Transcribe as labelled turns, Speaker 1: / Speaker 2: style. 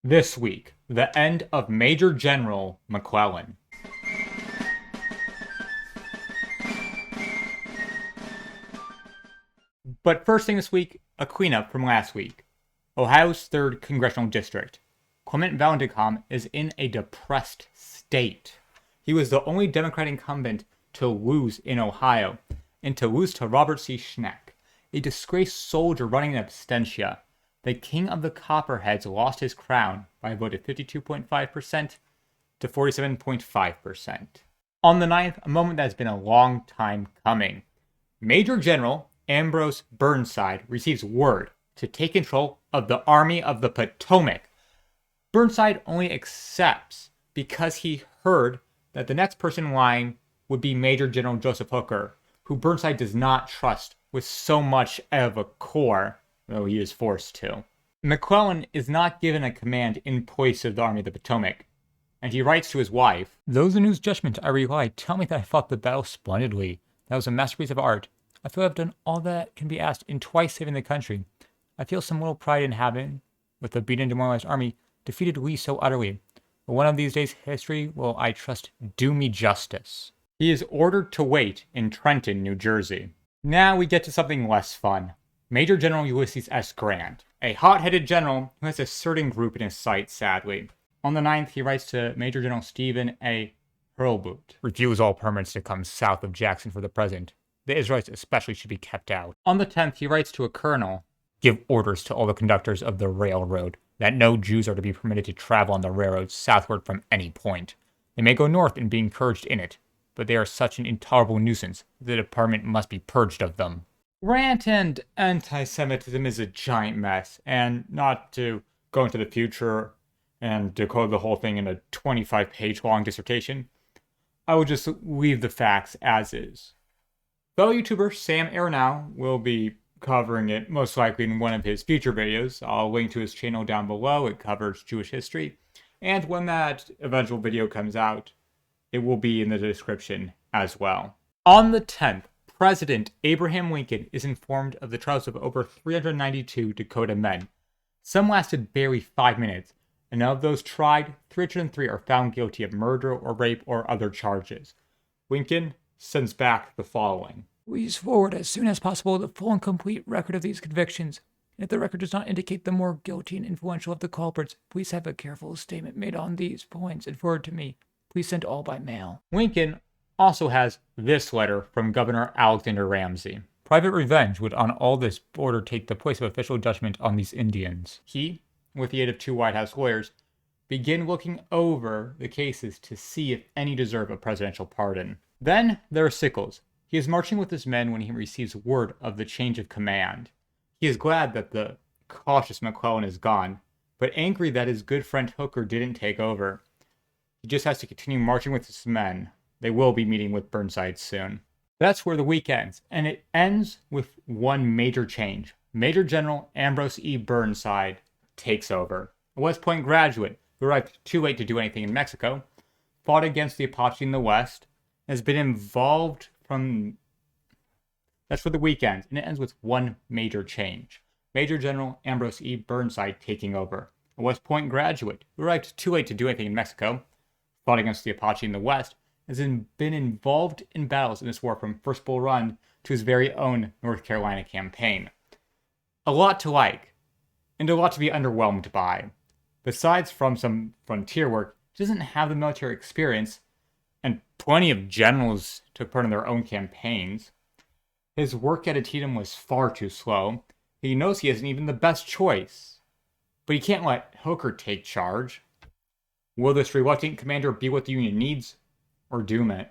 Speaker 1: This week, the end of Major General McClellan. But first thing this week, a cleanup from last week. Ohio's 3rd Congressional District. Clement Vallandigham is in a depressed state. He was the only Democrat incumbent to lose in Ohio, and to lose to Robert C. Schneck, a disgraced soldier running in absentia. The king of the Copperheads lost his crown by a vote of 52.5% to 47.5%. On the 9th, a moment that has been a long time coming. Major General Ambrose Burnside receives word to take control of the Army of the Potomac. Burnside only accepts because he heard that the next person in line would be Major General Joseph Hooker, who Burnside does not trust with so much of a corps, though he is forced to. McClellan is not given a command in place of the Army of the Potomac, and he writes to his wife, "Those in whose judgment I rely tell me that I fought the battle splendidly. That was a masterpiece of art. I feel I've done all that can be asked in twice saving the country. I feel some little pride in having, with a beaten and demoralized army, defeated Lee so utterly. But one of these days history will, I trust, do me justice." He is ordered to wait in Trenton, New Jersey. Now we get to something less fun. Major General Ulysses S. Grant, a hot-headed general who has a certain group in his sights, sadly. On the 9th, he writes to Major General Stephen A. Hurlbut, "Refuse all permits to come south of Jackson for the present. The Israelites especially should be kept out." On the 10th, he writes to a colonel, "Give orders to all the conductors of the railroad that no Jews are to be permitted to travel on the railroad southward from any point. They may go north and be encouraged in it, but they are such an intolerable nuisance that the department must be purged of them." Rant and anti-Semitism is a giant mess, and not to go into the future and decode the whole thing in a 25-page long dissertation, I will just leave the facts as is. Fellow YouTuber Sam Aronow will be covering it most likely in one of his future videos. I'll link to his channel down below. It covers Jewish history, and when that eventual video comes out, it will be in the description as well. On the 10th, President Abraham Lincoln is informed of the trials of over 392 Dakota men. Some lasted barely 5 minutes, and of those tried, 303 are found guilty of murder or rape or other charges. Lincoln sends back the following: "Please forward as soon as possible the full and complete record of these convictions. And if the record does not indicate the more guilty and influential of the culprits, please have a careful statement made on these points and forward to me. Please send all by mail." Lincoln also has this letter from Governor Alexander Ramsey. "Private revenge would on all this border take the place of official judgment on these Indians." He, with the aid of 2 White House lawyers, begin looking over the cases to see if any deserve a presidential pardon. Then there are Sickles. He is marching with his men when he receives word of the change of command. He is glad that the cautious McClellan is gone, but angry that his good friend Hooker didn't take over. He just has to continue marching with his men. They will be meeting with Burnside soon. That's where the week ends, and it ends with one major change. Major General Ambrose E. Burnside takes over. A West Point graduate who arrived too late to do anything in Mexico, fought against the Apache in the West, has been involved from... That's where the week ends, and it ends with one major change. Major General Ambrose E. Burnside taking over. A West Point graduate who arrived too late to do anything in Mexico, fought against the Apache in the West, has been involved in battles in this war from First Bull Run to his very own North Carolina campaign. A lot to like, and a lot to be underwhelmed by. Besides from some frontier work, he doesn't have the military experience, and plenty of generals took part in their own campaigns. His work at Antietam was far too slow. He knows he isn't even the best choice, but he can't let Hooker take charge. Will this reluctant commander be what the Union needs, or doom it?